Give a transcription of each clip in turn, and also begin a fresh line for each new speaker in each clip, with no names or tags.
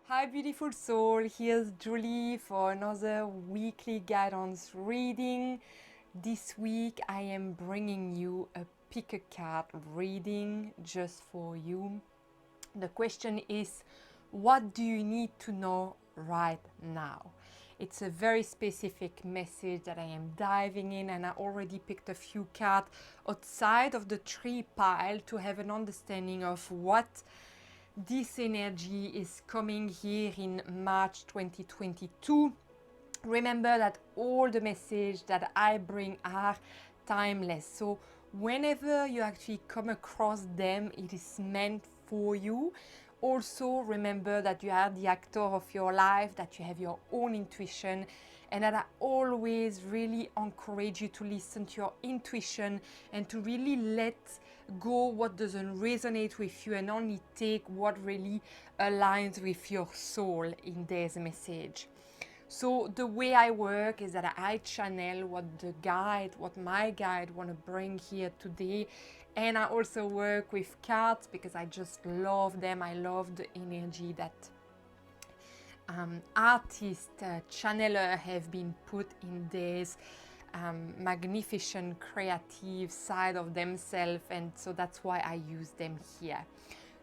Hi beautiful soul, here's Julie for another weekly guidance reading. This week I am bringing you a pick a card reading just for you. The question is, what do you need to know right now? It's a very specific message that I am diving in, and I already picked a few cards outside of the tree pile to have an understanding of what this energy is coming here in March 2022. Remember that all the messages that I bring are timeless. So whenever you actually come across them, it is meant for you. Also remember that you are the actor of your life, that you have your own intuition, and that I always really encourage you to listen to your intuition and to really let go what doesn't resonate with you and only take what really aligns with your soul in this message. So the way I work is that I channel what my guide want to bring here today. And I also work with cards because I just love them. I love the energy that artists, channeler have been put in this magnificent creative side of themselves, and so that's why I use them here.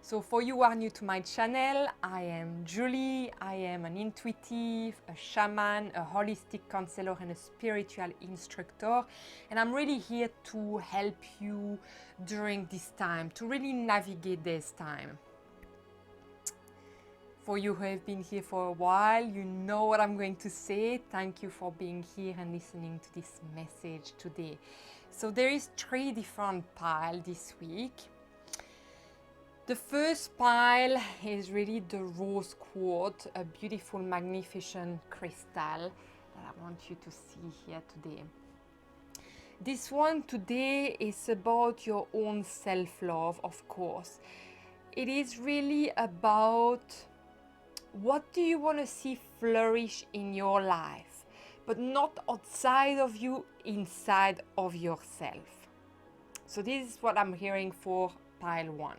So for you who are new to my channel, I am Julie. I am an intuitive, a shaman, a holistic counselor, and a spiritual instructor. And I'm really here to help you during this time, to really navigate this time. For you who have been here for a while, you know what I'm going to say. Thank you for being here and listening to this message today. So there is 3 different piles this week. The first pile is really the rose quartz, a beautiful, magnificent crystal that I want you to see here today. This one today is about your own self-love, of course. It is really about what do you want to see flourish in your life, but not outside of you, inside of yourself. So this is what I'm hearing for pile 1.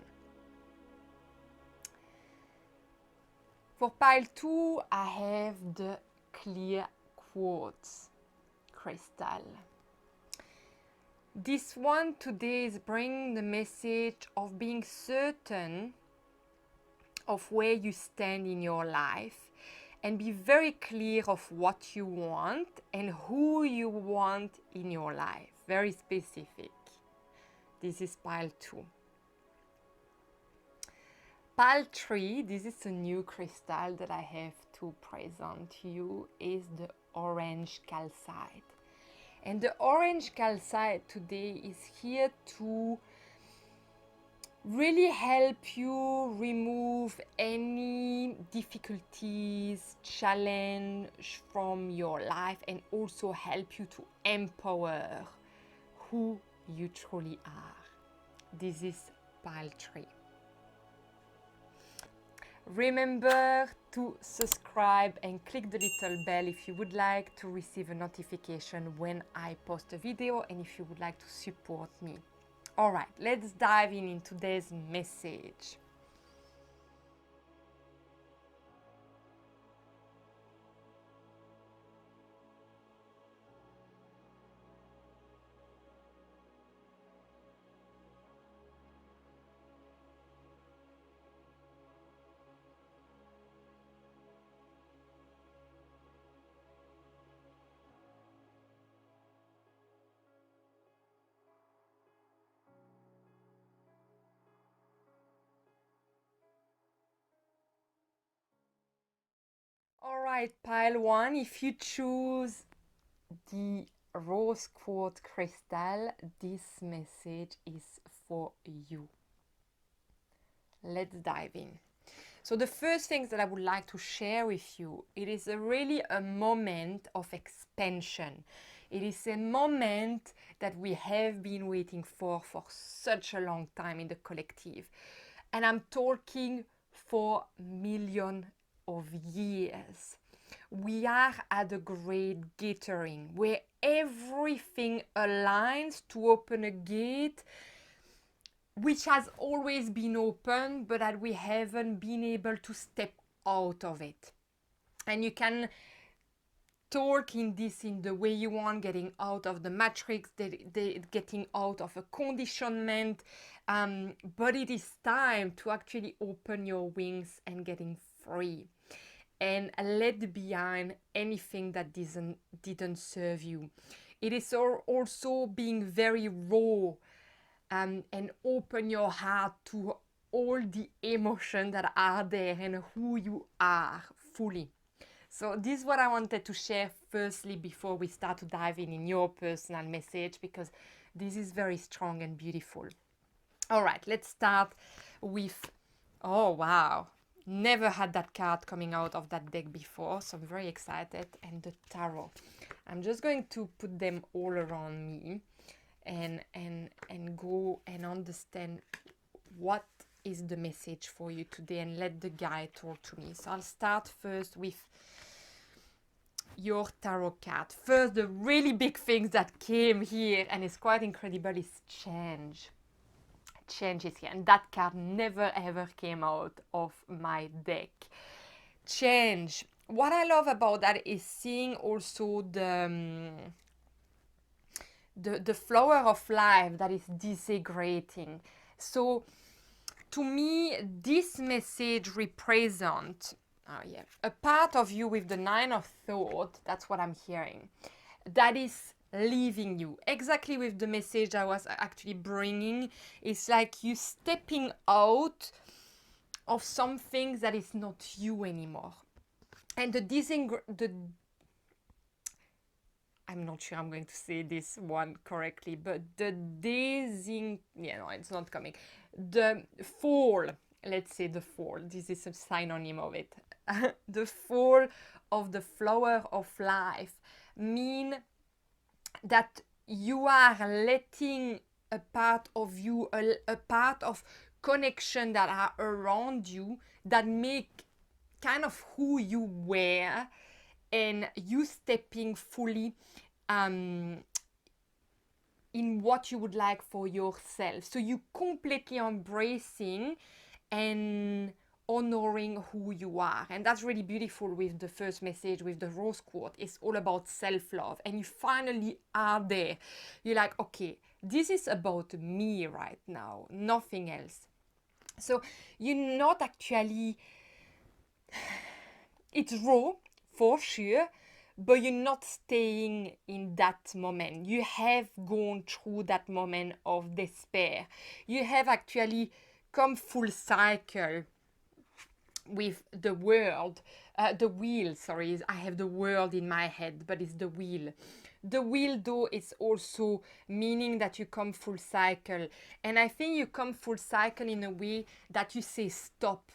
For pile 2, I have the clear quartz crystal. This one today is bringing the message of being certain of where you stand in your life and be very clear of what you want and who you want in your life. Very specific. This is pile 2. Pile 3, this is a new crystal that I have to present to you, is the orange calcite. And the orange calcite today is here to really help you remove any difficulties, challenge from your life, and also help you to empower who you truly are. This is pile 3. Remember to subscribe and click the little bell if you would like to receive a notification when I post a video and if you would like to support me. Alright, let's dive in today's message. Alright, pile 1, if you choose the rose quartz crystal, this message is for you. Let's dive in. So the first thing that I would like to share with you, it is really a moment of expansion. It is a moment that we have been waiting for such a long time in the collective. And I'm talking for millions of years. We are at a great gathering where everything aligns to open a gate which has always been open, but that we haven't been able to step out of it. And you can talk in the way you want, getting out of the matrix, getting out of a conditionment, but it is time to actually open your wings and getting free and let behind anything that didn't serve you. It is also being very raw, and open your heart to all the emotions that are there and who you are fully. So this is what I wanted to share firstly before we start to dive in your personal message, because this is very strong and beautiful. All right, let's start with, oh wow, never had that card coming out of that deck before, so I'm very excited. And the tarot. I'm just going to put them all around me and go and understand what is the message for you today, and let the guide talk to me. So I'll start first with your tarot card. First, the really big things that came here, and it's quite incredible, is change. Change is here, and that card never ever came out of my deck. Change. What I love about that is seeing also the flower of life that is disintegrating. So to me, this message represents a part of you with the 9 of Thought. That's what I'm hearing. That is leaving you. Exactly with the message I was actually bringing. It's like you stepping out of something that is not you anymore. And I'm not sure I'm going to say this one correctly, but it's not coming. The fall, let's say the fall, this is a synonym of it. The fall of the flower of life mean that you are letting a part of you, a part of connection that are around you that make kind of who you were, and you stepping fully in what you would like for yourself. So you completely embracing and honoring who you are. And that's really beautiful with the first message with the rose quartz. It's all about self-love, and you finally are there. You're like, okay, this is about me right now, nothing else. So you're not actually, it's raw for sure, but you're not staying in that moment. You have gone through that moment of despair. You have actually come full cycle with the world, the wheel, sorry, I have the world in my head, but it's the wheel. The wheel, though, is also meaning that you come full cycle. And I think you come full cycle in a way that you say, stop,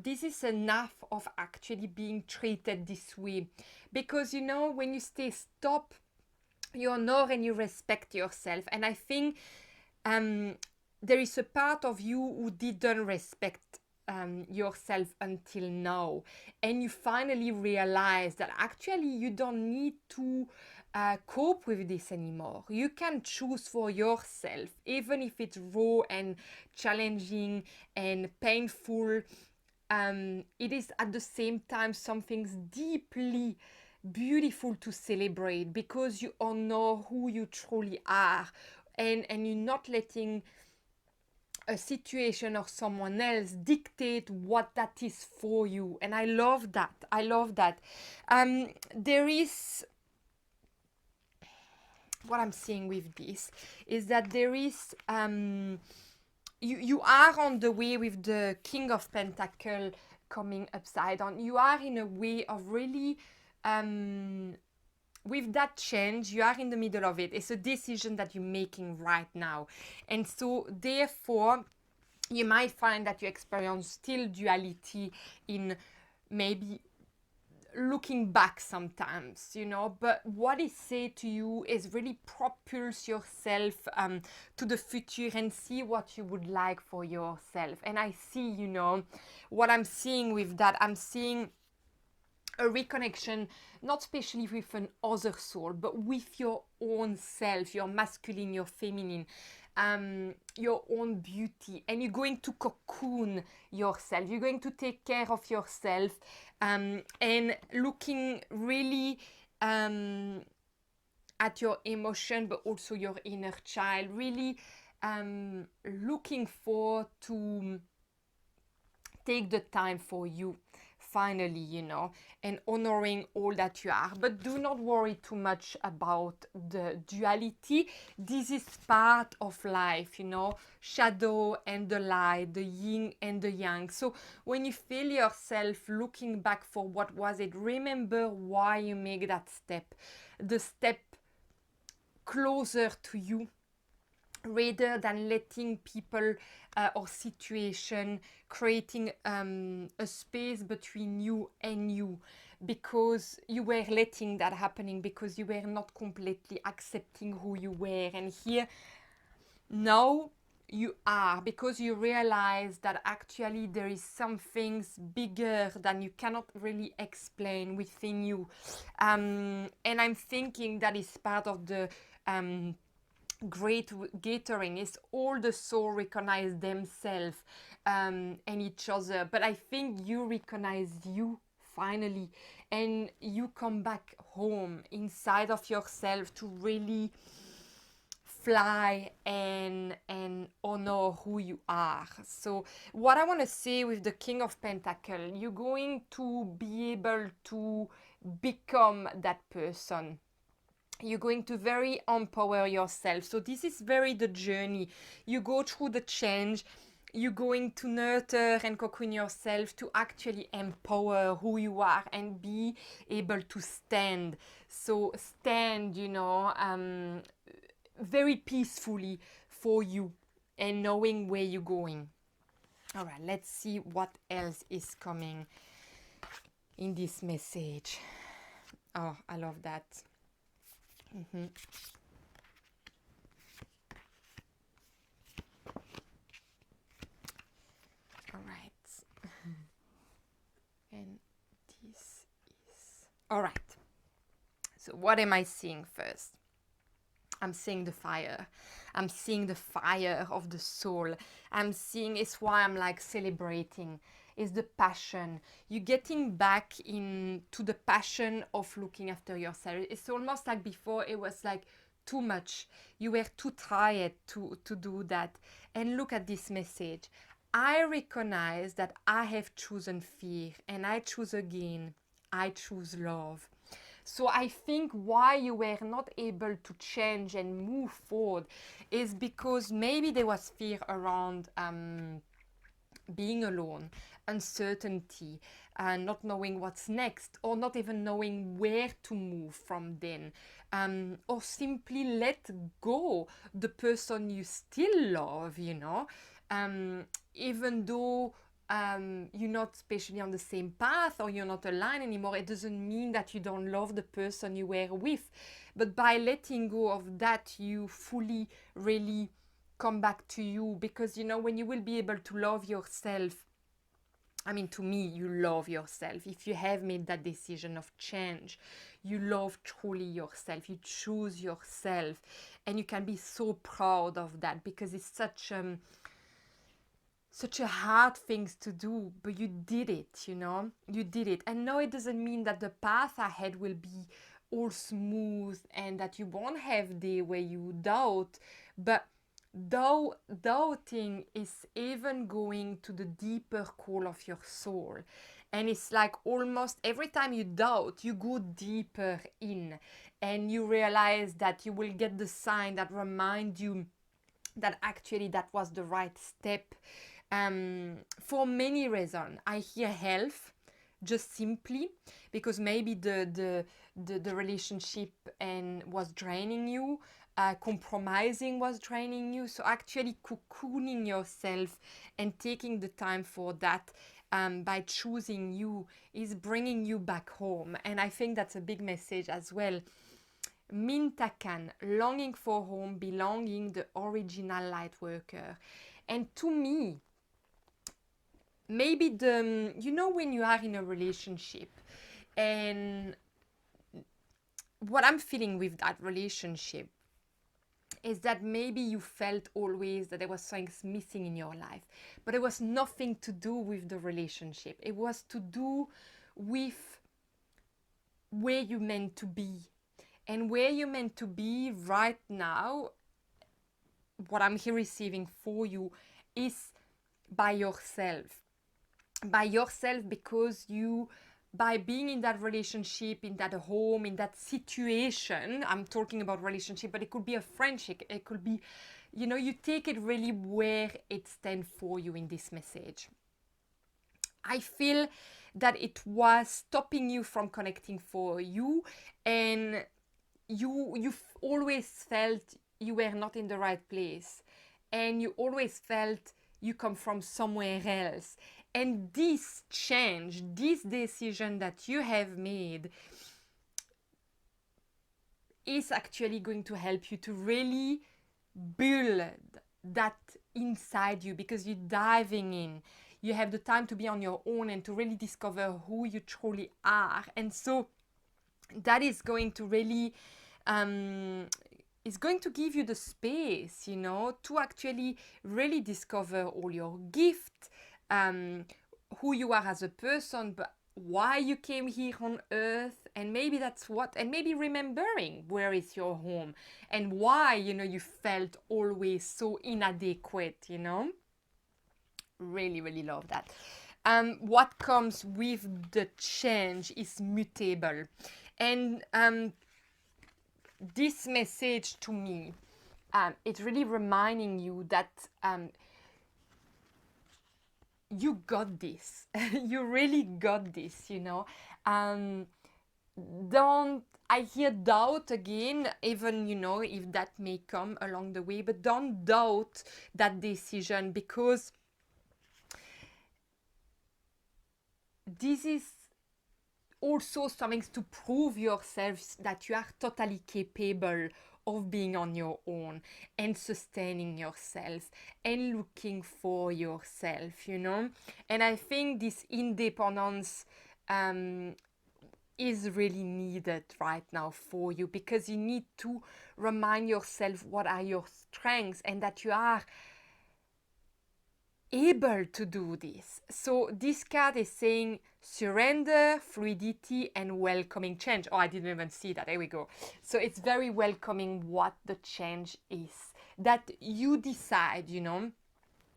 this is enough of actually being treated this way. Because, when you say stop, you honor and you respect yourself. And I think there is a part of you who didn't respect yourself until now, and you finally realize that actually you don't need to cope with this anymore. You can choose for yourself, even if it's raw and challenging and painful. It is at the same time something deeply beautiful to celebrate, because you honor who you truly are, and you're not letting a situation or someone else dictate what that is for you. And I love that. There is, what I'm seeing with this is that there is you are on the way with the King of Pentacles coming upside down. You are in a way of really with that change, you are in the middle of it. It's a decision that you're making right now. And so therefore, you might find that you experience still duality in maybe looking back sometimes, but what is said to you is really propulse yourself to the future and see what you would like for yourself. And I see, what I'm seeing with that, I'm seeing a reconnection, not especially with an other soul, but with your own self, your masculine, your feminine. your own beauty, and you're going to cocoon yourself. You're going to take care of yourself, and looking really at your emotion, but also your inner child, really looking forward to take the time for you finally, you know, and honoring all that you are. But do not worry too much about the duality. This is part of life, you know, shadow and the light, the yin and the yang. So when you feel yourself looking back for what was it, remember why you make that step, the step closer to you, rather than letting people or situation creating a space between you and you, because you were letting that happening because you were not completely accepting who you were. And here now you are, because you realize that actually there is some things bigger than you cannot really explain within you, and I'm thinking that is part of the great gathering, is all the soul recognize themselves and each other. But I think you recognize you finally, and you come back home inside of yourself to really fly and honor who you are. So what I want to say with the King of Pentacles, you're going to be able to become that person. You're going to very empower yourself. So this is very the journey. You go through the change. You're going to nurture and cocoon yourself to actually empower who you are and be able to stand. So stand, you know, very peacefully for you and knowing where you're going. All right, let's see what else is coming in this message. Oh, I love that. Mm-hmm. All right. And this is... All right. So what am I seeing first? I'm seeing the fire. I'm seeing the fire of the soul. I'm seeing, it's why I'm like celebrating. Is the passion. You're getting back into the passion of looking after yourself. It's almost like before it was like too much. You were too tired to do that. And look at this message. I recognize that I have chosen fear, and I choose again. I choose love. So I think why you were not able to change and move forward is because maybe there was fear around being alone, uncertainty, not knowing what's next, or not even knowing where to move from then, or simply let go the person you still love, you know, even though you're not especially on the same path or you're not aligned anymore. It doesn't mean that you don't love the person you were with, but by letting go of that, you fully really come back to you. Because you know, when you will be able to love yourself, I mean, to me, you love yourself. If you have made that decision of change, you love truly yourself. You choose yourself, and you can be so proud of that, because it's such a hard thing to do, but you did it, you know, you did it. And no, it doesn't mean that the path ahead will be all smooth and that you won't have day where you doubt, but doubting is even going to the deeper core of your soul. And it's like almost every time you doubt, you go deeper in, and you realize that you will get the sign that remind you that actually that was the right step. For many reasons. I hear health, just simply because maybe the relationship and was draining you, compromising was draining you. So actually cocooning yourself and taking the time for that, by choosing you, is bringing you back home. And I think that's a big message as well. Mintakan, longing for home, belonging, the original light worker. And to me, maybe you know, when you are in a relationship, and what I'm feeling with that relationship is that maybe you felt always that there was something missing in your life, but it was nothing to do with the relationship. It was to do with where you meant to be. And where you meant to be right now, what I'm here receiving for you is by yourself. By yourself, because you, by being in that relationship, in that home, in that situation, I'm talking about relationship, but it could be a friendship, it could be, you know, you take it really where it stands for you in this message. I feel that it was stopping you from connecting for you, and you've always felt you were not in the right place, and you always felt you come from somewhere else. And this change, this decision that you have made is actually going to help you to really build that inside you, because you're diving in. You have the time to be on your own and to really discover who you truly are. And so that is going to really is going to give you the space, you know, to actually really discover all your gifts, who you are as a person, but why you came here on earth, and maybe that's what, and maybe remembering where is your home and why, you know, you felt always so inadequate, you know. Really, really love that. What comes with the change is mutable. And this message to me, it's really reminding you that you got this. You really got this, you know. Don't, I hear doubt again, even, you know, if that may come along the way, but don't doubt that decision, because this is also something to prove yourself that you are totally capable of being on your own and sustaining yourself and looking for yourself, you know. And I think this independence is really needed right now for you, because you need to remind yourself what are your strengths and that you are able to do this. So this card is saying surrender, fluidity, and welcoming change. Oh, I didn't even see that. There we go. So it's very welcoming what the change is. That you decide, you know,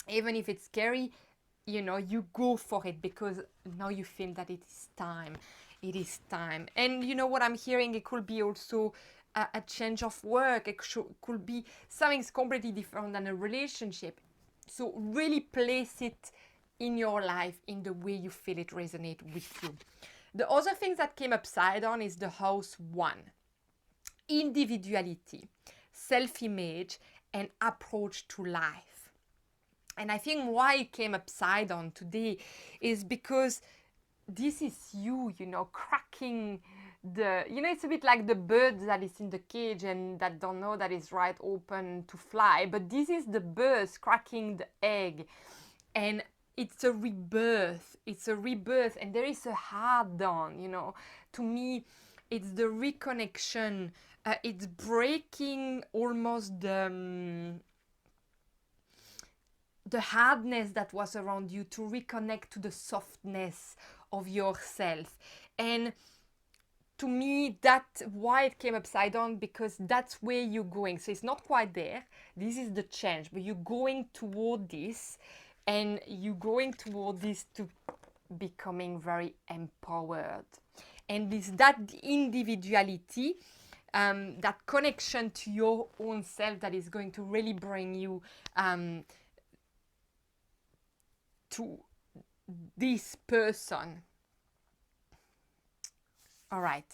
even if it's scary, you know, you go for it, because now you feel that it is time. It is time. And you know what I'm hearing? It could be also a change of work. It could be something completely different than a relationship. So really place it in your life in the way you feel it resonate with you. The other things that came upside down is the house 1. Individuality, self-image, and approach to life. And I think why it came upside down today is because this is you, you know, cracking the, you know, it's a bit like the bird that is in the cage and that don't know that it's right open to fly, but this is the bird cracking the egg, and it's a rebirth, and there is a hard down, you know. To me, it's the reconnection, it's breaking almost the hardness that was around you, to reconnect to the softness of yourself. And to me, that's why it came upside down, because that's where you're going. So it's not quite there. This is the change, but you're going toward this, and you're going toward this to becoming very empowered. And this, that individuality, that connection to your own self, that is going to really bring you to this person. All right,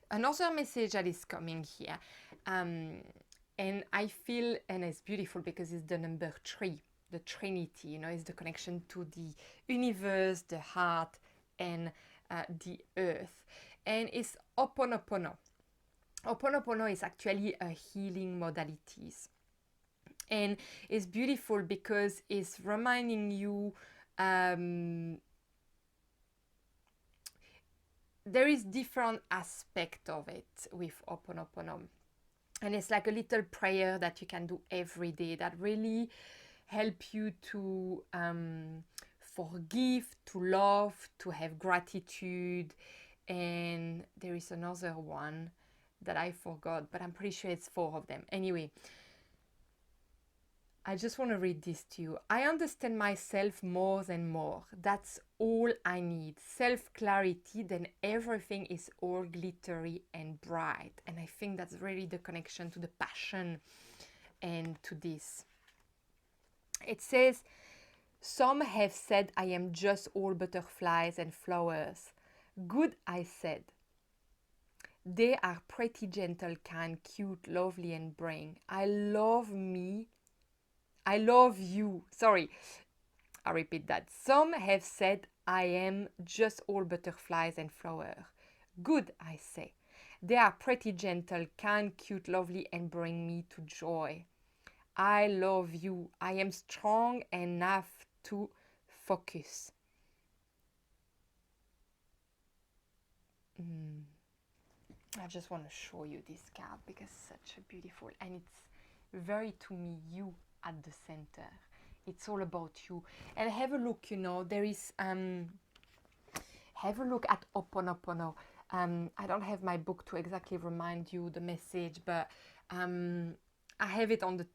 another message that is coming here, and I feel, and it's beautiful because it's the number 3, the Trinity, you know, it's the connection to the universe, the heart, and the earth. And it's Ho'oponopono. Ho'oponopono is actually a healing modalities. And it's beautiful because it's reminding you there is different aspect of it with Ho'oponopono. And it's like a little prayer that you can do every day that really help you to forgive, to love, to have gratitude. And there is another one that I forgot, but I'm pretty sure it's 4 of them. Anyway, I just want to read this to you. I understand myself more than more. That's all I need. Self-clarity, then everything is all glittery and bright. And I think that's really the connection to the passion and to this. It says, some have said I am just all butterflies and flowers. Good, I said. They are pretty, gentle, kind, cute, lovely, and brave. I love me. I love you. Sorry, I repeat that. Some have said I am just all butterflies and flowers. Good, I say. They are pretty, gentle, kind, cute, lovely, and bring me to joy. I love you. I am strong enough to focus. I just want to show you this card because it's such a beautiful, and it's very, to me, you at the center. It's all about you. And have a look, there is have a look at Ho'oponopono. I don't have my book to exactly remind you the message, but I have it on the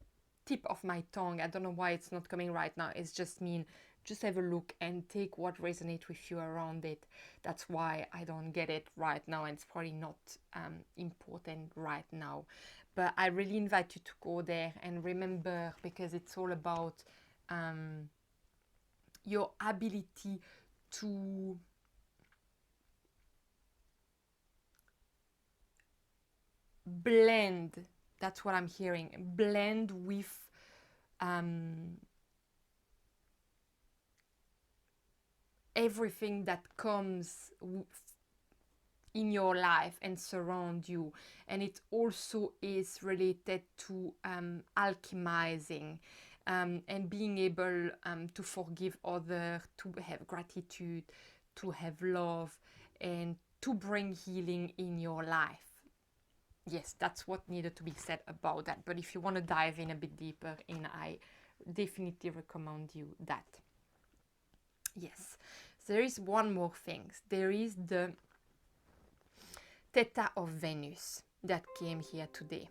tip of my tongue. I don't know why it's not coming right now. It's just just have a look and take what resonates with you around it. That's why I don't get it right now, and it's probably not important right now. But I really invite you to go there and remember, because it's all about your ability to blend. That's what I'm hearing. Blend with everything that comes in your life and surround you. And it also is related to alchemizing and being able to forgive others, to have gratitude, to have love, and to bring healing in your life. Yes, that's what needed to be said about that. But if you want to dive in a bit deeper, I definitely recommend you that. Yes, there is one more thing. There is the Theta of Venus that came here today.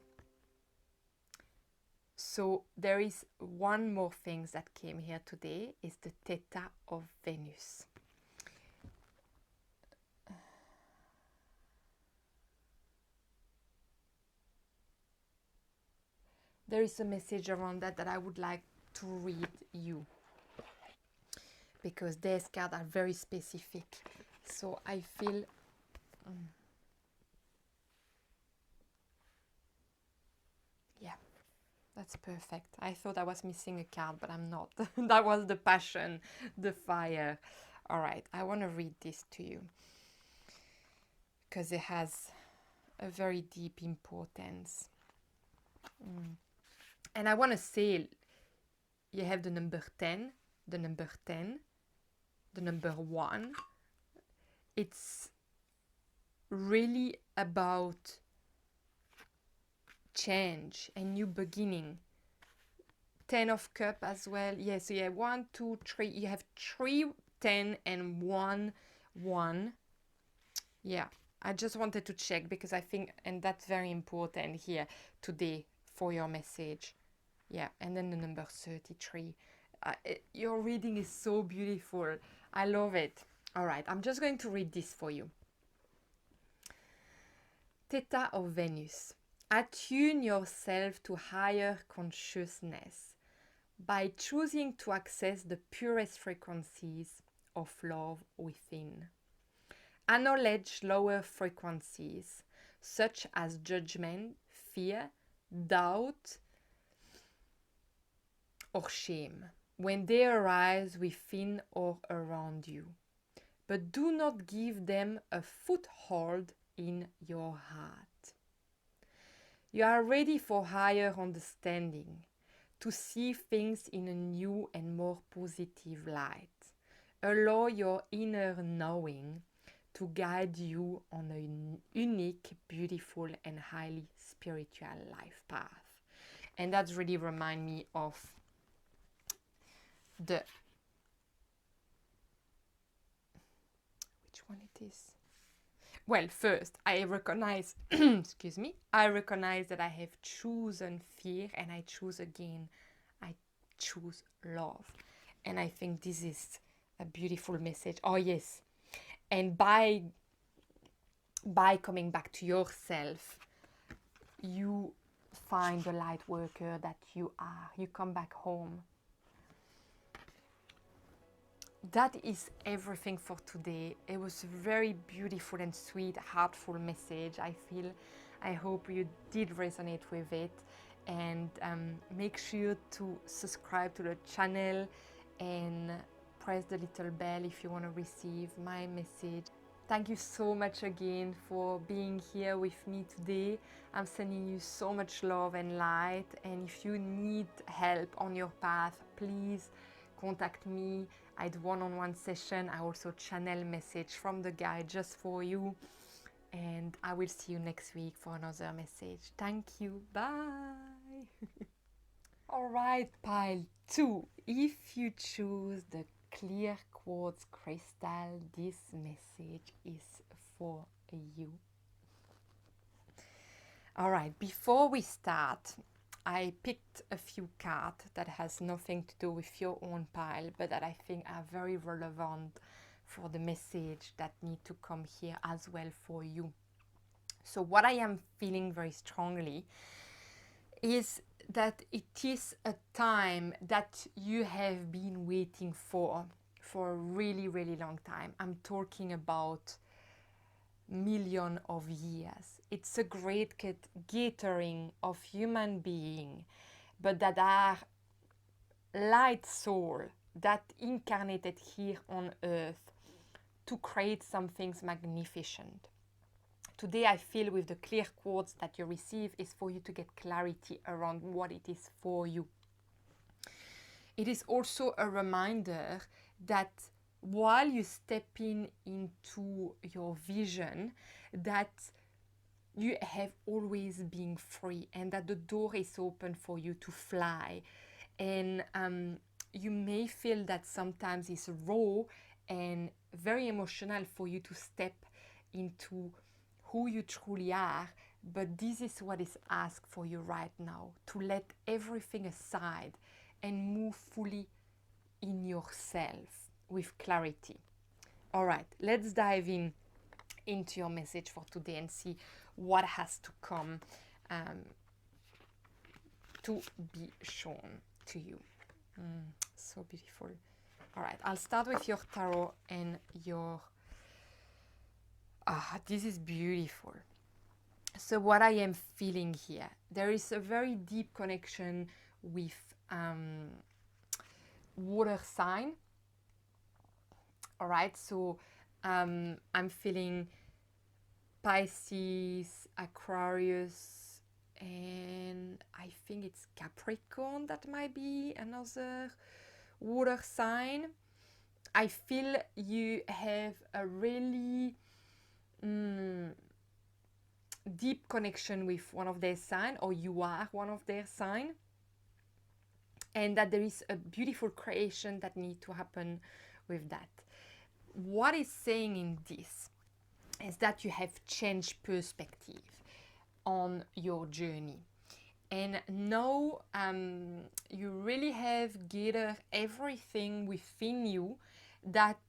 So there is one more thing that came here today, is the Theta of Venus. There is a message around that I would like to read you, because these cards are very specific. So I feel yeah, that's perfect. I thought I was missing a card, but I'm not. That was the passion, the fire. All right, I want to read this to you because it has a very deep importance. And I want to say, you have the number 10, the number 10, the number 1. It's really about change and new beginning. 10 of cup as well. Yes, so you have 1, 2, 3. You have 3, 10 and 1, 1. Yeah, I just wanted to check because I think, and that's very important here today for your message. Yeah, and then the number 33. Your reading is so beautiful. I love it. All right, I'm just going to read this for you. Theta of Venus. Attune yourself to higher consciousness by choosing to access the purest frequencies of love within. Acknowledge lower frequencies such as judgment, fear, doubt, or shame when they arise within or around you. But do not give them a foothold in your heart. You are ready for higher understanding, to see things in a new and more positive light. Allow your inner knowing to guide you on a unique, beautiful, and highly spiritual life path. And that really reminds me of which one it is? Well, first, I recognize, excuse me, I recognize that I have chosen fear and I choose again, I choose love. And I think this is a beautiful message. Oh, yes. And by coming back to yourself, you find the light worker that you are. You come back home. That is everything for today. It was a very beautiful and sweet, heartful message. I hope you did resonate with it. And make sure to subscribe to the channel and press the little bell if you want to receive my message. Thank you so much again for being here with me today. I'm sending you so much love and light. And if you need help on your path, please contact me. I do one-on-one session. I also channel message from the guide just for you. And I will see you next week for another message. Thank you. Bye. All right, pile 2. If you choose the clear quartz crystal, this message is for you. All right, before we start, I picked a few cards that has nothing to do with your own pile, but that I think are very relevant for the message that need to come here as well for you. So what I am feeling very strongly is that it is a time that you have been waiting for a really, really long time. I'm talking about million of years. It's a great gathering of human beings, but that are light soul that incarnated here on earth to create something magnificent. Today I feel with the clear quartz that you receive is for you to get clarity around what it is for you. It is also a reminder that while you step into your vision, that you have always been free and that the door is open for you to fly. And you may feel that sometimes it's raw and very emotional for you to step into who you truly are, but this is what is asked for you right now, to let everything aside and move fully in yourself with clarity. All right, let's dive into your message for today and see what has to come to be shown to you. So beautiful. All right, I'll start with your tarot and your this is beautiful. So what I am feeling here, there is a very deep connection with water sign. All right, so I'm feeling Pisces, Aquarius, and I think it's Capricorn. That might be another water sign. I feel you have a really deep connection with one of their sign, or you are one of their sign, and that there is a beautiful creation that needs to happen with that. What is saying in this is that you have changed perspective on your journey, and now you really have gathered everything within you that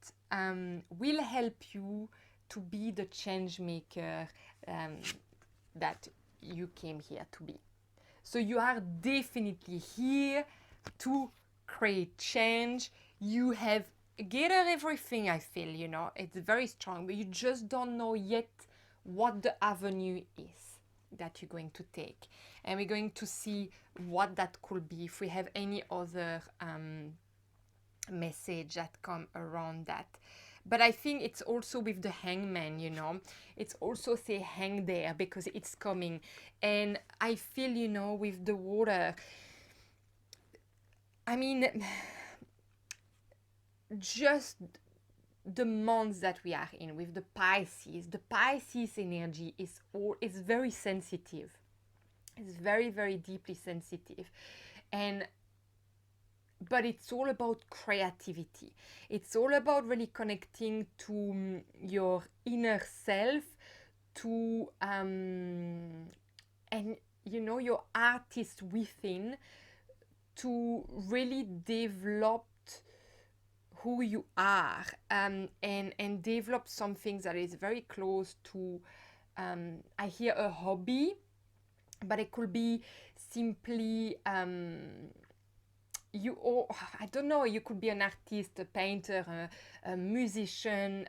will help you to be the change maker that you came here to be. So you are definitely here to create change. You have gathered everything, I feel, you know, it's very strong, but you just don't know yet what the avenue is that you're going to take. And we're going to see what that could be, if we have any other message that come around that. But I think it's also with the hangman, you know, it's also say hang there because it's coming. And I feel, you know, with the water, I mean, just the months that we are in with the Pisces energy is very sensitive. It's very, very deeply sensitive. But it's all about creativity. It's all about really connecting to your inner self, to and your artist within, to really develop who you are, and develop something that is very close to I hear a hobby, but it could be simply I don't know, you could be an artist, a painter, a musician,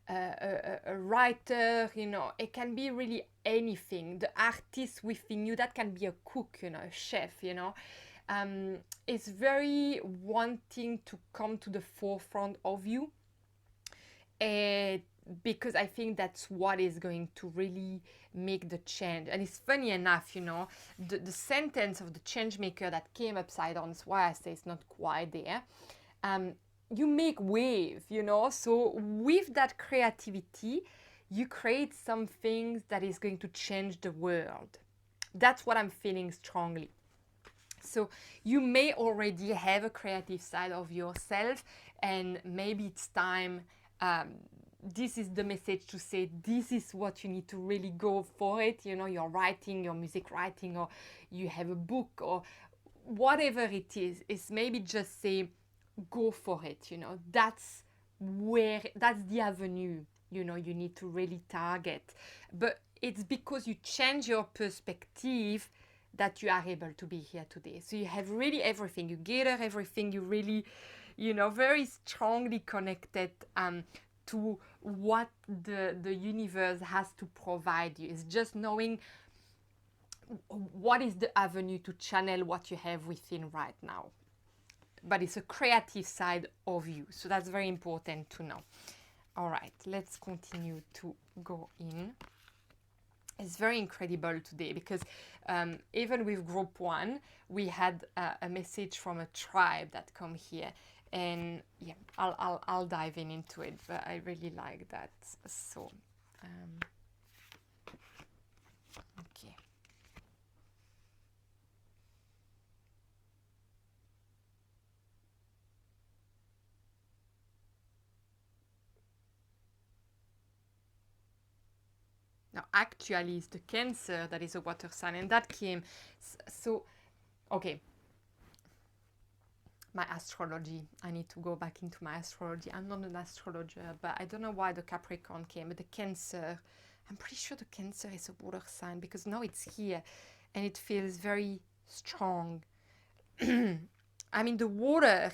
a writer, it can be really anything. The artist within you, that can be a cook, a chef, is very wanting to come to the forefront of you, because I think that's what is going to really make the change. And it's funny enough, the sentence of the change maker that came upside down is why I say it's not quite there. You make wave, so with that creativity, you create something that is going to change the world. That's what I'm feeling strongly. So you may already have a creative side of yourself, and maybe it's time, this is the message to say this is what you need to really go for it. You're writing, your music writing, or you have a book, or whatever it is. It's maybe just say go for it. That's the avenue you need to really target. But it's because you change your perspective that you are able to be here today. So you have really everything. You gather everything. You really, very strongly connected to what the universe has to provide you. It's just knowing what is the avenue to channel what you have within right now. But it's a creative side of you. So that's very important to know. All right, let's continue to go in. It's very incredible today because even with group 1, we had a message from a tribe that come here. And yeah, I'll dive into it, but I really like that. So, okay. Now, actually, it's the Cancer that is a water sign, and that came. So, okay. My astrology. I need to go back into my astrology. I'm not an astrologer, but I don't know why the Capricorn came, but the Cancer, I'm pretty sure the Cancer is a water sign because now it's here and it feels very strong. I mean, the water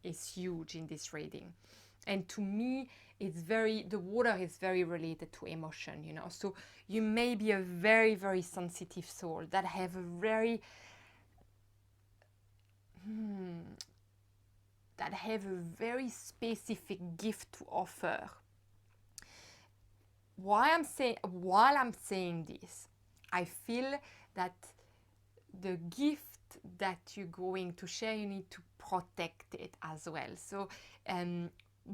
is huge in this reading. And to me, the water is very related to emotion, So you may be a very, very sensitive soul that have a very, specific gift to offer. While I'm saying this, I feel that the gift that you're going to share, you need to protect it as well. So,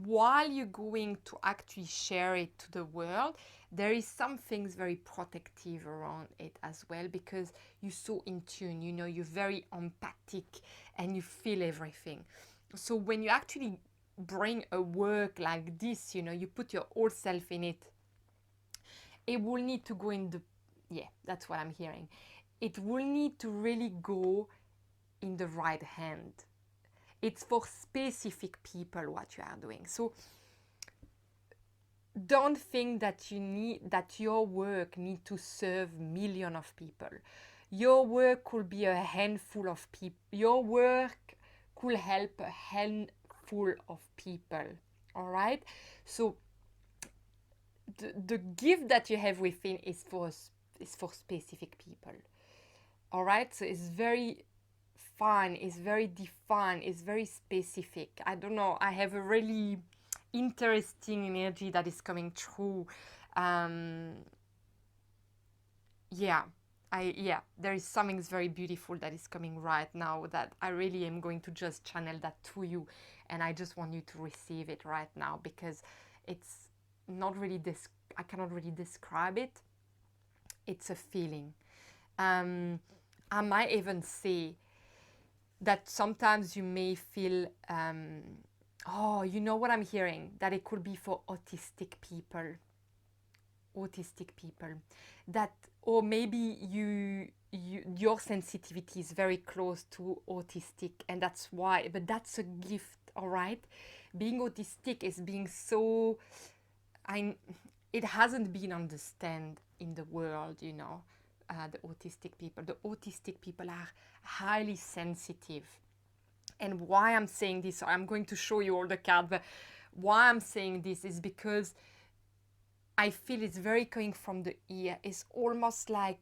while you're going to actually share it to the world, there is some things very protective around it as well, because you're so in tune, you're very empathic and you feel everything. So when you actually bring a work like this, you put your whole self in it, it will need to go in that's what I'm hearing. It will need to really go in the right hand. It's for specific people what you are doing. So don't think that your work need to serve millions of people. Your work could be a handful of people. Your work could help a handful of people. All right? So the gift that you have within is for specific people. All right? So it's very fun, it's very defined, it's very specific. I don't know, I have a really interesting energy that is coming through. Yeah, yeah, there is something very beautiful that is coming right now that I really am going to just channel that to you, and I just want you to receive it right now, because it's not really I cannot really describe it. It's a feeling. I might even say that sometimes you may feel, oh, you know what I'm hearing? That it could be for autistic people. Autistic people. That, or maybe your sensitivity is very close to autistic, and that's why, but that's a gift, all right? Being autistic is being so, it hasn't been understood in the world, you know. The autistic people are highly sensitive. And why I'm saying this, I'm going to show you all the cards, but why I'm saying this is because I feel it's very coming from the ear. It's almost like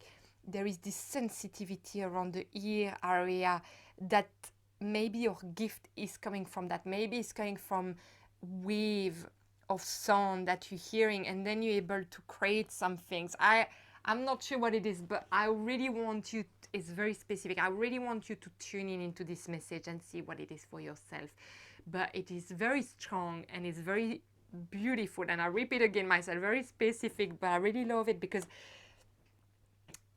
there is this sensitivity around the ear area, that maybe your gift is coming from that. Maybe it's coming from wave of sound that you're hearing, and then you're able to create some things. I'm not sure what it is, but I really want you, it's very specific. I really want you to tune in into this message and see what it is for yourself. But it is very strong and it's very beautiful. And I repeat again myself, very specific, but I really love it because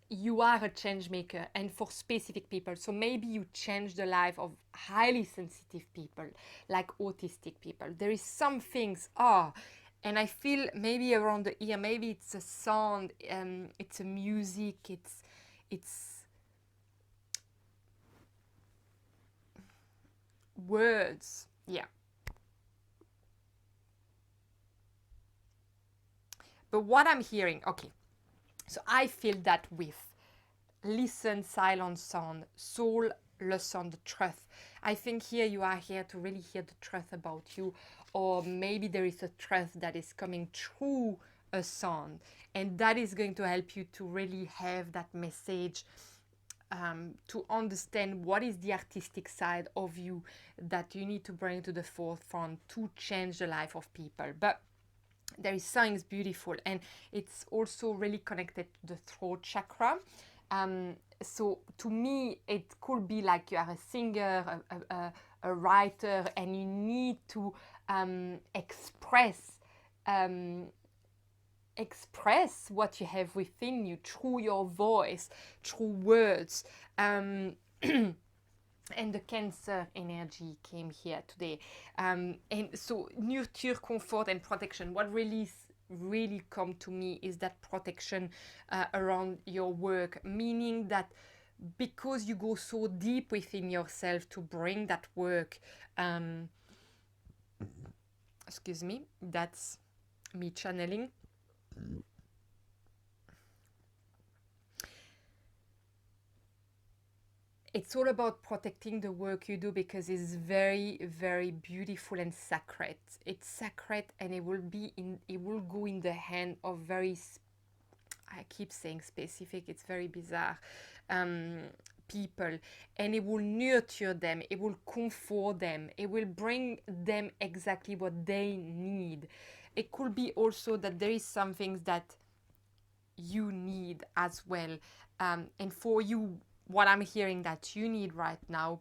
you are a change maker, and for specific people. So maybe you change the life of highly sensitive people, like autistic people. There is some things, and I feel maybe around the ear, maybe it's a sound, it's a music, it's words, yeah. But what I'm hearing, okay, so I feel that with listen, silence, sound, soul, listen, the truth. I think here you are here to really hear the truth about you, or maybe there is a truth that is coming through a sound, and that is going to help you to really have that message, to understand what is the artistic side of you that you need to bring to the forefront to change the life of people. But there is something beautiful, and it's also really connected to the throat chakra. So to me, it could be like you are a singer, a writer, and you need to express what you have within you through your voice, through words. And the Cancer energy came here today. And so nurture, comfort, and protection. What really come to me is that protection around your work, meaning that because you go so deep within yourself to bring that work, excuse me, that's me channeling. It's all about protecting the work you do, because it's very, very beautiful and sacred. It's sacred, and it will go in the hand of very, I keep saying specific, it's very bizarre, people, and it will nurture them, it will comfort them, it will bring them exactly what they need. It could be also that there is some things that you need as well, and for you, what I'm hearing that you need right now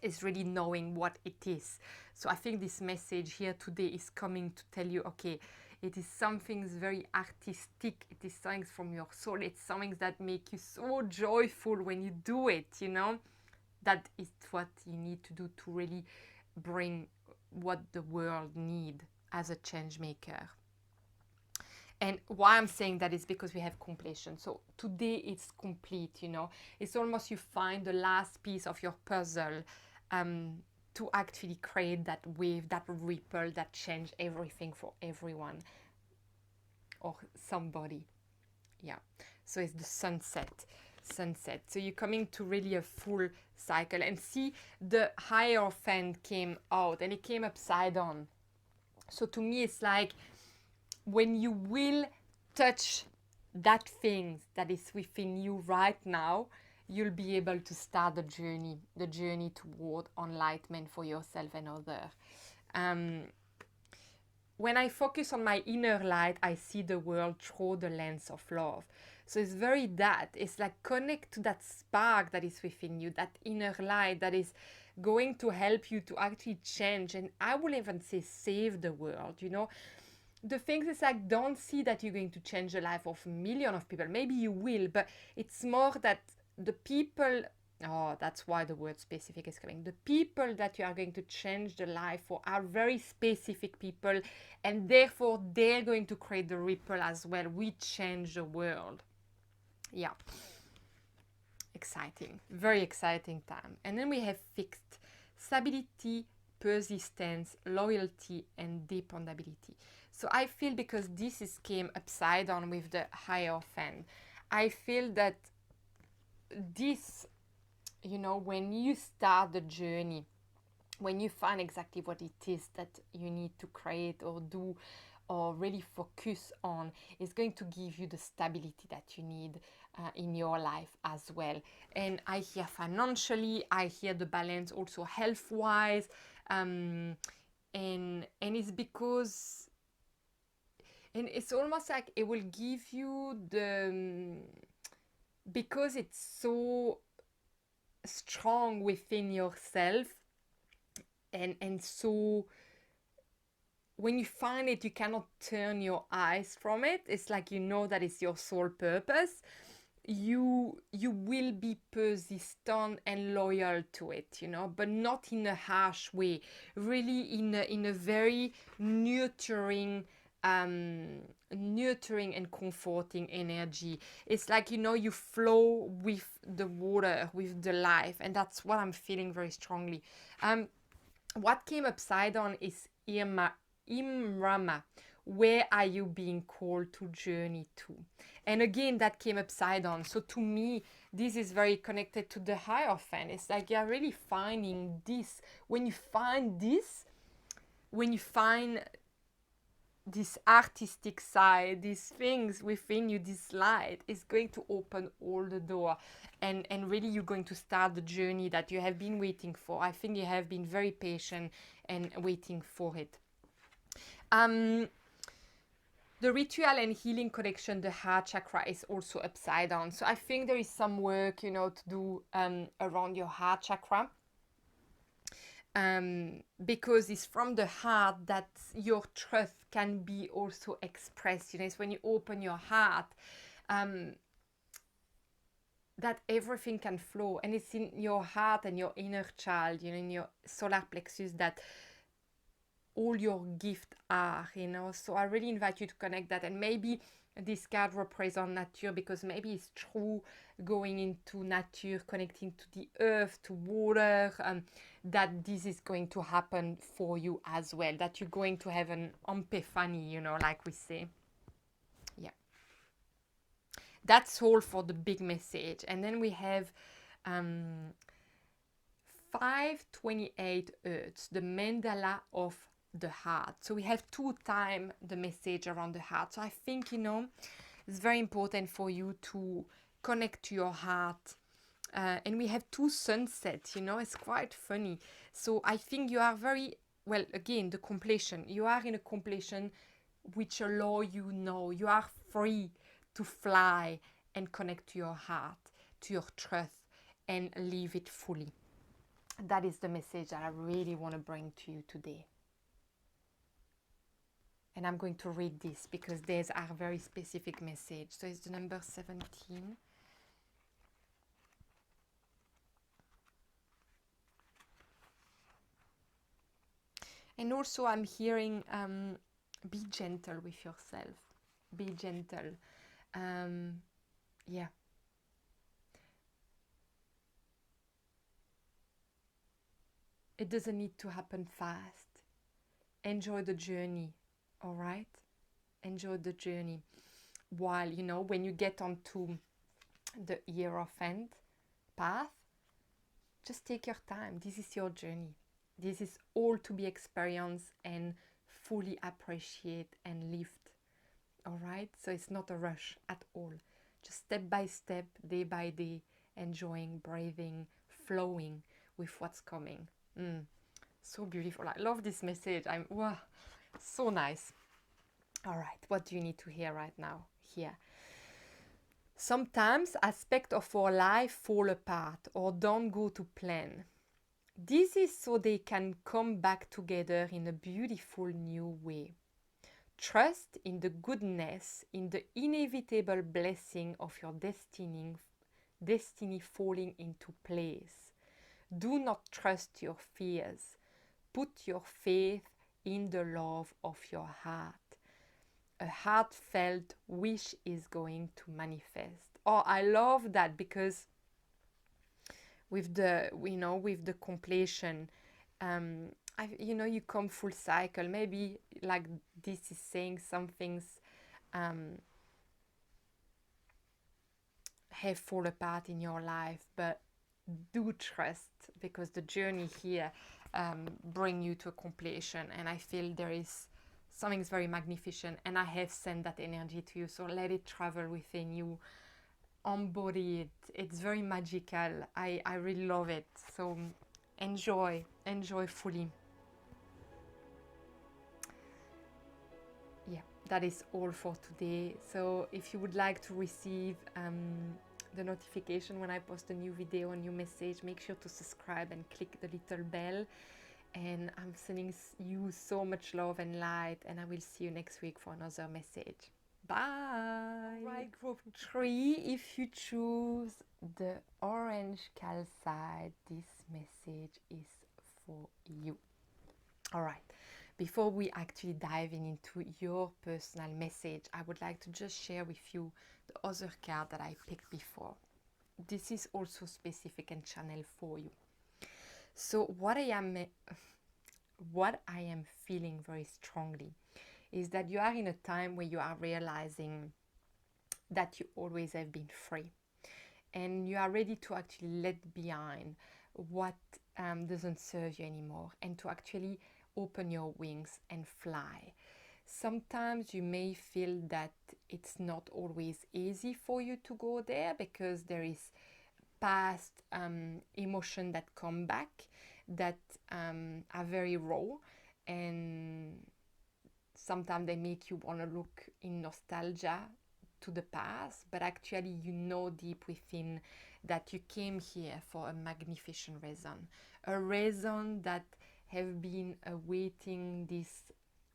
is really knowing what it is. So I think this message here today is coming to tell you, okay, it is something very artistic, it is something from your soul, it's something that make you so joyful when you do it, you know. That is what you need to do to really bring what the world need as a change maker. And why I'm saying that is because we have completion. So today it's complete, you know. It's almost you find the last piece of your puzzle, to actually create that wave, that ripple, that change everything for everyone or somebody. Yeah. So it's the sunset. So you're coming to really a full cycle. And see, the Hierophant came out and it came upside down. So to me, it's like, when you will touch that thing that is within you right now, you'll be able to start the journey toward enlightenment for yourself and others. When I focus on my inner light, I see the world through the lens of love. So it's very that. It's like connect to that spark that is within you, that inner light that is going to help you to actually change. And I will even say save the world, you know. The thing is like, don't see that you're going to change the life of a million of people. Maybe you will, but it's more that the people, oh, that's why the word specific is coming. The people that you are going to change the life for are very specific people, and therefore they're going to create the ripple as well. We change the world. Yeah. Exciting. Very exciting time. And then we have fixed stability, persistence, loyalty, and dependability. So I feel because this is came upside down with the Hierophant, I feel that this, you know, when you start the journey, when you find exactly what it is that you need to create or do or really focus on, is going to give you the stability that you need in your life as well. And I hear financially, I hear the balance also health-wise, and it's because, and it's almost like it will give you the, because it's so strong within yourself, and so when you find it, you cannot turn your eyes from it. It's like, you know, that it's your sole purpose. You will be persistent and loyal to it, you know, but not in a harsh way, really in a very nurturing and comforting energy. It's like, you know, you flow with the water, with the life, and that's what I'm feeling very strongly. What came upside down is Imrama. Where are you being called to journey to? And again, that came upside down. So to me, this is very connected to the Hierophant. It's like you're really finding this. When you find this, when you find this artistic side, these things within you, this light is going to open all the door, and really you're going to start the journey that you have been waiting for. I think you have been very patient and waiting for it. The ritual and healing connection, the heart chakra, is also upside down. So I think there is some work, you know, to do around your heart chakra. Because it's from the heart that your truth can be also expressed. You know, it's when you open your heart that everything can flow. And it's in your heart and your inner child, you know, in your solar plexus, that all your gifts are, you know. So I really invite you to connect that. And maybe this card represents nature, because maybe it's true, going into nature, connecting to the earth, to water, that this is going to happen for you as well, that you're going to have an epiphany, you know, like we say. Yeah. That's all for the big message. And then we have 528 Hertz, the mandala of the heart. So we have 2 times the message around the heart. So I think, you know, it's very important for you to connect to your heart. And we have 2 sunsets, you know, it's quite funny. So I think you are very, well, again, the completion. You are in a completion which allow you know you are free to fly and connect to your heart, to your truth, and live it fully. That is the message that I really want to bring to you today. And I'm going to read this because there's a very specific message. So it's the number 17. And also I'm hearing, be gentle with yourself. Be gentle. Yeah. It doesn't need to happen fast. Enjoy the journey, all right? Enjoy the journey. While, you know, when you get onto the Hierophant path, just take your time. This is your journey. This is all to be experienced and fully appreciate and lived, all right? So it's not a rush at all. Just step by step, day by day, enjoying, breathing, flowing with what's coming. So beautiful. I love this message. Wow, so nice. All right, what do you need to hear right now? Here. Sometimes aspects of our life fall apart or don't go to plan. This is so they can come back together in a beautiful new way. Trust in the goodness, in the inevitable blessing of your destiny falling into place. Do not trust your fears. Put your faith in the love of your heart. A heartfelt wish is going to manifest. Oh, I love that, because with the completion, you come full cycle. Maybe like this is saying some things have fall apart in your life, but do trust, because the journey here bring you to a completion, and I feel there is something very magnificent, and I have sent that energy to you, so let it travel within you, embody it. It's very magical. I really love it, so enjoy fully. Yeah, that is all for today. So if you would like to receive the notification when I post a new video, a new message, make sure to subscribe and click the little bell. And I'm sending you so much love and light, and I will see you next week for another message. Bye! Right, group 3, if you choose the orange calcite, this message is for you. Alright, before we actually dive into your personal message, I would like to just share with you the other card that I picked before. This is also specific and channeled for you. So what I am feeling very strongly is that you are in a time where you are realizing that you always have been free, and you are ready to actually let behind what doesn't serve you anymore, and to actually open your wings and fly. Sometimes you may feel that it's not always easy for you to go there, because there is past emotion that come back that are very raw, and sometimes they make you want to look in nostalgia to the past, but actually you know deep within that you came here for a magnificent reason, a reason that have been awaiting this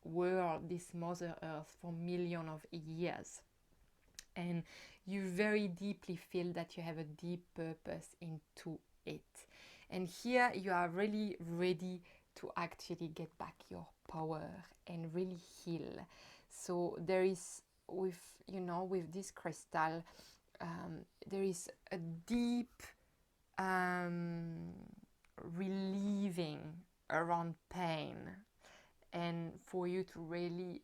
world, this Mother Earth, for millions of years. And you very deeply feel that you have a deep purpose into it. And here you are really ready to actually get back your power and really heal. So there is, with this crystal, there is a deep relieving around pain, and for you to really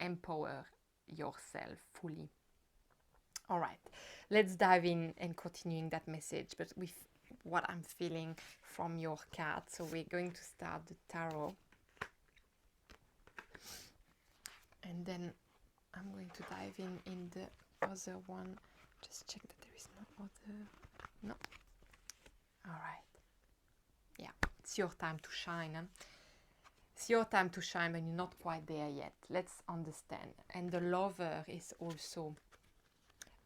empower yourself fully. All right, let's dive in and continuing that message, but with what I'm feeling from your card. So we're going to start the tarot, and then I'm going to dive in the other one. Just check that there is no other. No. All right. Yeah, it's your time to shine. Huh? It's your time to shine, but you're not quite there yet. Let's understand. And the Lover is also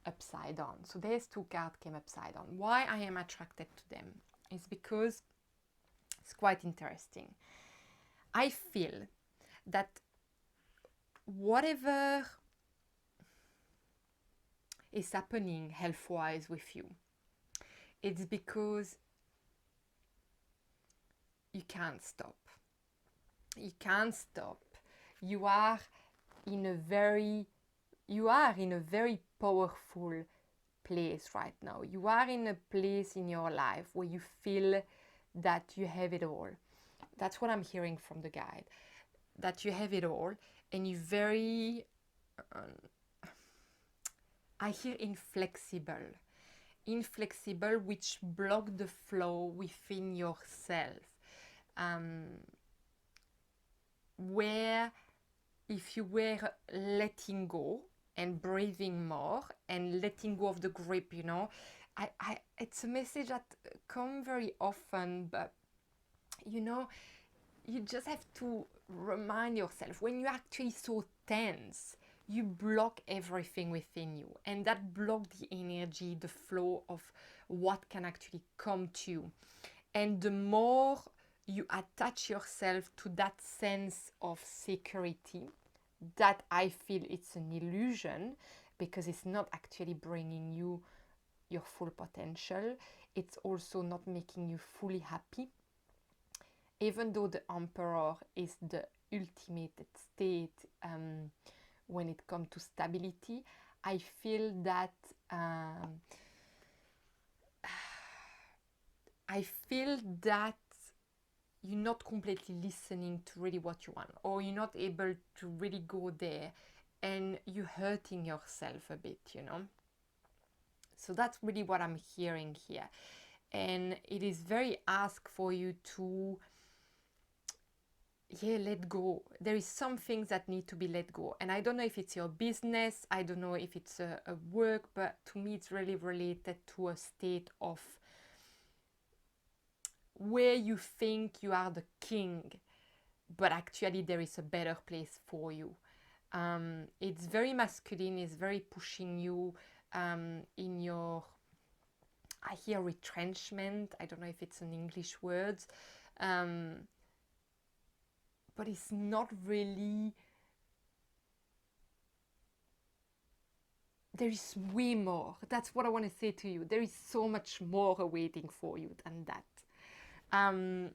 upside down. So there's two cards came upside down. Why I am attracted to them is because it's quite interesting. I feel that whatever is happening health-wise with you, it's because you can't stop. You can't stop. You are in a very powerful place right now. You are in a place in your life where you feel that you have it all. That's what I'm hearing from the guide. That you have it all, and you're very I hear inflexible, which block the flow within yourself. Where if you were letting go and breathing more and letting go of the grip, it's a message that comes very often, but you just have to remind yourself when you're actually so tense, you block everything within you, and that block the energy, the flow of what can actually come to you. And the more you attach yourself to that sense of security, that I feel it's an illusion, because it's not actually bringing you your full potential. It's also not making you fully happy. Even though the emperor is the ultimate state when it comes to stability, I feel that you're not completely listening to really what you want, or you're not able to really go there, and you're hurting yourself a bit, you know. So that's really what I'm hearing here. And it is very asked for you to let go. There is some things that need to be let go, and I don't know if it's your business, I don't know if it's a work, but to me it's really related to a state of where you think you are the king, but actually there is a better place for you. It's very masculine, it's very pushing you in your, I hear retrenchment, I don't know if it's an English word, but it's not really, there is way more. That's what I want to say to you. There is so much more awaiting for you than that. And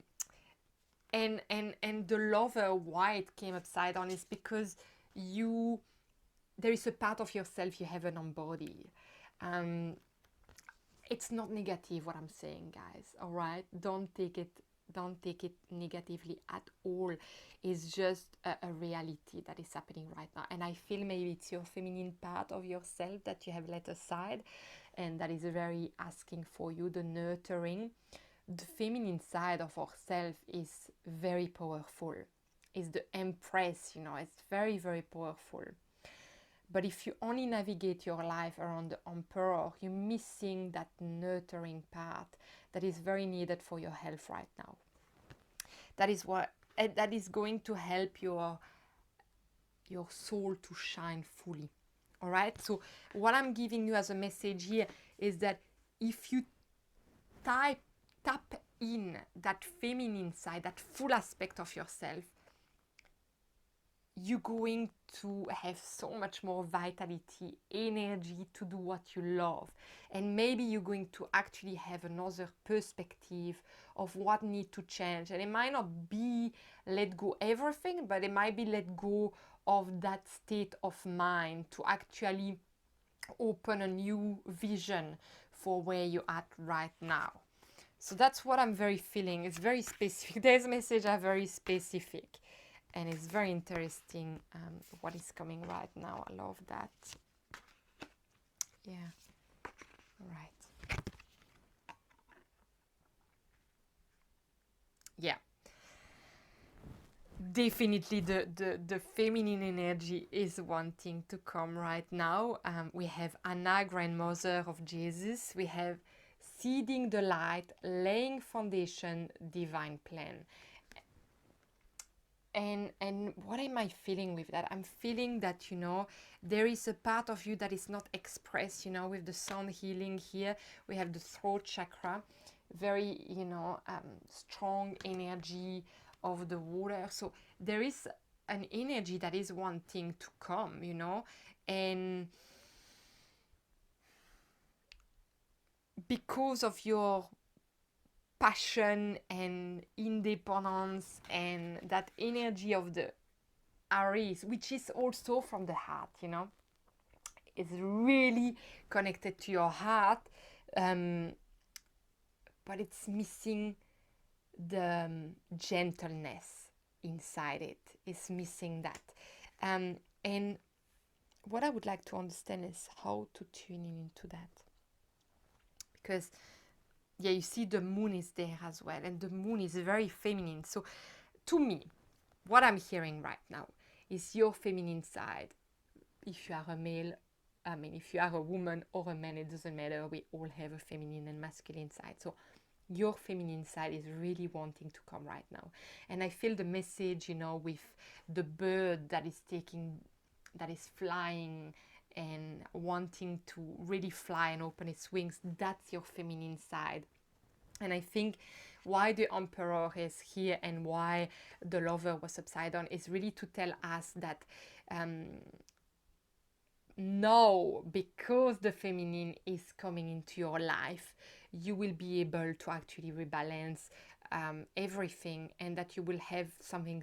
the lover, why it came upside down, is because there is a part of yourself you haven't embodied. It's not negative what I'm saying, guys, all right? Don't take it negatively at all. It's just a reality that is happening right now. And I feel maybe it's your feminine part of yourself that you have let aside, and that is very asking for you, the nurturing. The feminine side of ourselves is very powerful. It's the empress, you know, it's very, very powerful. But if you only navigate your life around the emperor, you're missing that nurturing part that is very needed for your health right now. That is going to help your soul to shine fully. All right? So what I'm giving you as a message here is that if you tap in that feminine side, that full aspect of yourself, you're going to have so much more vitality, energy to do what you love. And maybe you're going to actually have another perspective of what needs to change. And it might not be let go everything, but it might be let go of that state of mind to actually open a new vision for where you're at right now. So that's what I'm very feeling. It's very specific. These messages are very specific. And it's very interesting what is coming right now. I love that. Yeah. All right. Yeah. Definitely the feminine energy is wanting to come right now. We have Anna, grandmother of Jesus. We have seeding the light, laying foundation, divine plan. And what am I feeling with that? I'm feeling that, you know, there is a part of you that is not expressed, you know, with the sound healing here. We have the throat chakra, very, you know, strong energy of the water. So there is an energy that is wanting to come, you know, and because of your passion and independence and that energy of the Aries, which is also from the heart, you know, it's really connected to your heart, but it's missing the gentleness inside it. It's missing that. And what I would like to understand is how to tune in into that. Because yeah, you see the moon is there as well, and the moon is very feminine. So to me, what I'm hearing right now is your feminine side. If you are a male, I mean, if you are a woman or a man, it doesn't matter. We all have a feminine and masculine side. So your feminine side is really wanting to come right now. And I feel the message, you know, with the bird that is taking that is flying and wanting to really fly and open its wings. That's your feminine side. And I think why the Emperor is here and why the Lover was upside down is really to tell us that now, because the feminine is coming into your life, you will be able to actually rebalance everything, and that you will have something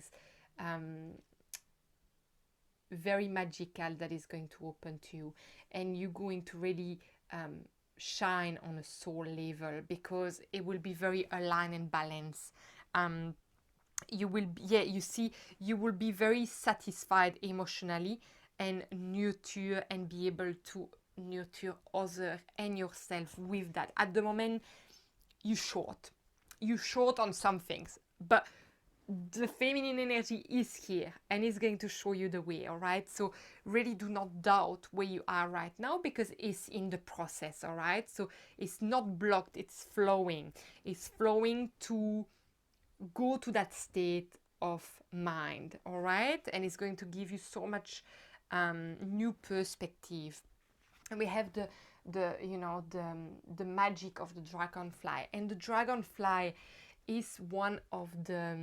very magical that is going to open to you, and you're going to really shine on a soul level, because it will be very aligned and balanced. You will be, you will be very satisfied emotionally and nurture and be able to nurture others and yourself with that. At the moment, you're short on some things, but the feminine energy is here and is going to show you the way, all right? So really do not doubt where you are right now, because it's in the process, all right? So it's not blocked, it's flowing. It's flowing to go to that state of mind, all right? And it's going to give you so much new perspective. And we have the magic of the dragonfly, and the dragonfly is one of the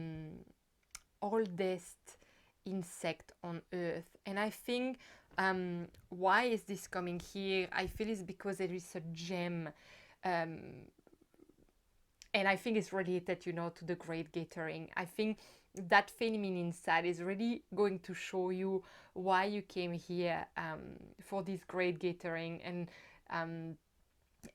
oldest insect on earth. And I think why is this coming here? I feel it's because there is a gem, and I think it's related, to the Great Gathering. I think that feminine side is really going to show you why you came here for this Great Gathering, and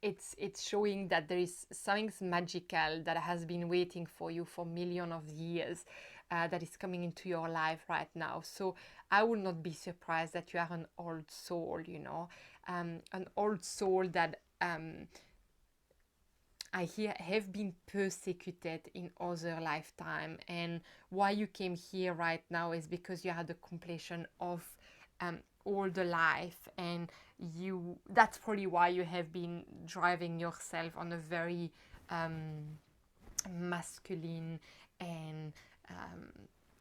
it's showing that there is something magical that has been waiting for you for millions of years, that is coming into your life right now. So I will not be surprised that you are an old soul, an old soul that I hear have been persecuted in other lifetime, and why you came here right now is because you had the completion of all the life, and that's probably why you have been driving yourself on a very masculine and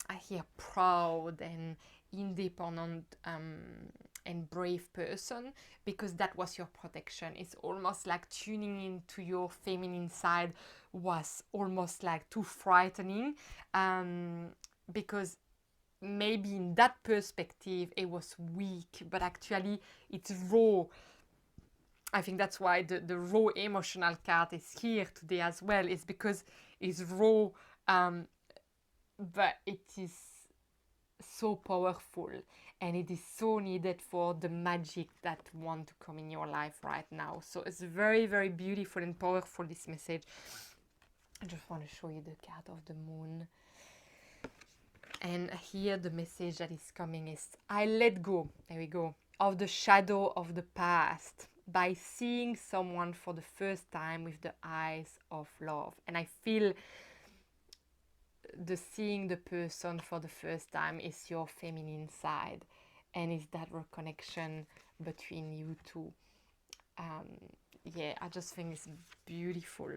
I hear proud and independent and brave person, because that was your protection. It's almost like tuning into your feminine side was almost like too frightening, because maybe in that perspective it was weak, but actually it's raw. I think that's why the raw emotional card is here today as well, is because it's raw, but it is so powerful, and it is so needed for the magic that want to come in your life right now. So it's very, very beautiful and powerful, this message. I just want to show you the card of the moon. And here the message that is coming is, I let go, there we go, of the shadow of the past by seeing someone for the first time with the eyes of love. And I feel the seeing the person for the first time is your feminine side, and is that reconnection between you two. I just think it's beautiful.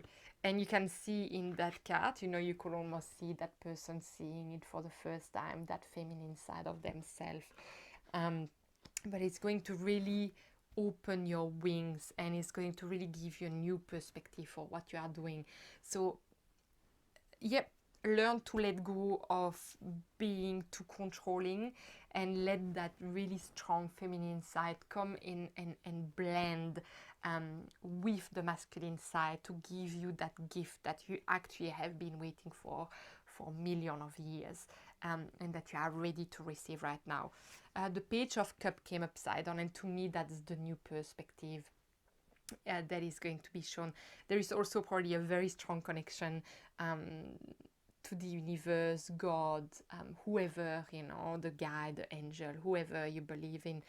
And you can see in that card, you could almost see that person seeing it for the first time, that feminine side of themselves. But it's going to really open your wings, and it's going to really give you a new perspective for what you are doing. So, learn to let go of being too controlling, and let that really strong feminine side come in and blend with the masculine side to give you that gift that you actually have been waiting for millions of years, and that you are ready to receive right now. The Page of Cups came upside down, and to me that's the new perspective that is going to be shown. There is also probably a very strong connection to the universe, God, whoever, the guide, the angel, whoever you believe in,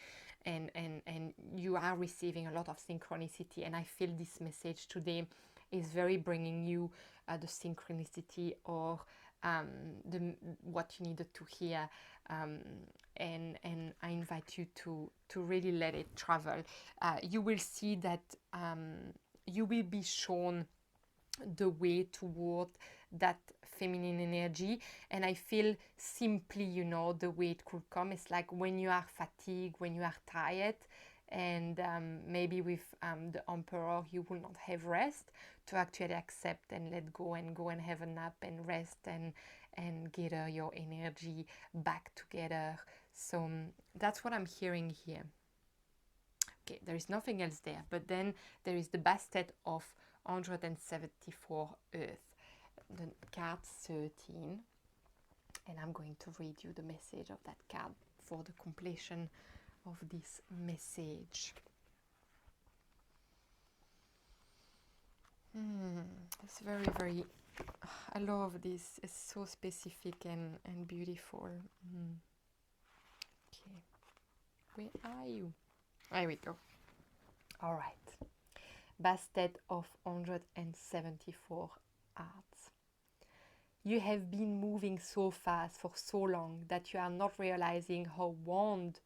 and you are receiving a lot of synchronicity. And I feel this message today is very bringing you the synchronicity, or what you needed to hear, and I invite you to really let it travel. You will see that you will be shown the way toward that feminine energy. And I feel simply, you know, the way it could come is like when you are fatigued, when you are tired, and maybe with the emperor you will not have rest, to actually accept and let go and have a nap and rest and get your energy back together. So that's what I'm hearing here. Okay, there is nothing else there, but then there is the basket of 174 earth, the card 13, and I'm going to read you the message of that card for the completion of this message. It's very, very, I love this. It's so specific and beautiful. Okay, where are you? There we go. All right. Basket of 174 arts. You have been moving so fast for so long that you are not realizing how wound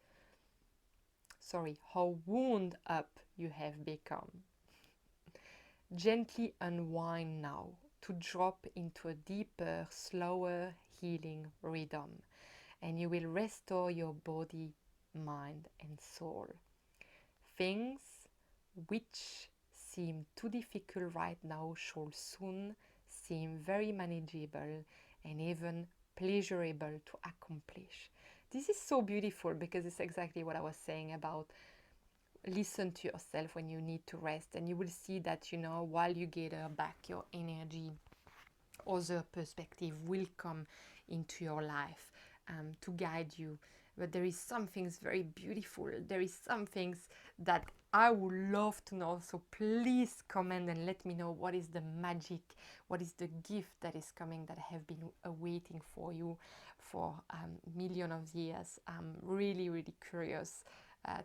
up you have become. Gently unwind now to drop into a deeper, slower healing rhythm, and you will restore your body, mind, and soul. Things which seem too difficult right now shall soon seem very manageable and even pleasurable to accomplish. This is so beautiful because it's exactly what I was saying about listen to yourself when you need to rest, and you will see that, you know, while you gather back your energy, other perspective will come into your life to guide you. But there is some things very beautiful. There is some things that I would love to know. So please comment and let me know what is the magic, what is the gift that is coming that have been awaiting for you for millions of years. I'm really, really curious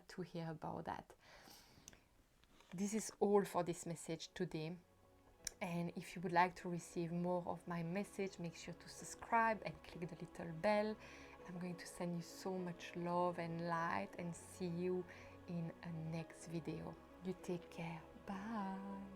to hear about that. This is all for this message today. And if you would like to receive more of my message, make sure to subscribe and click the little bell. I'm going to send you so much love and light, and see you in a next video. You take care. Bye.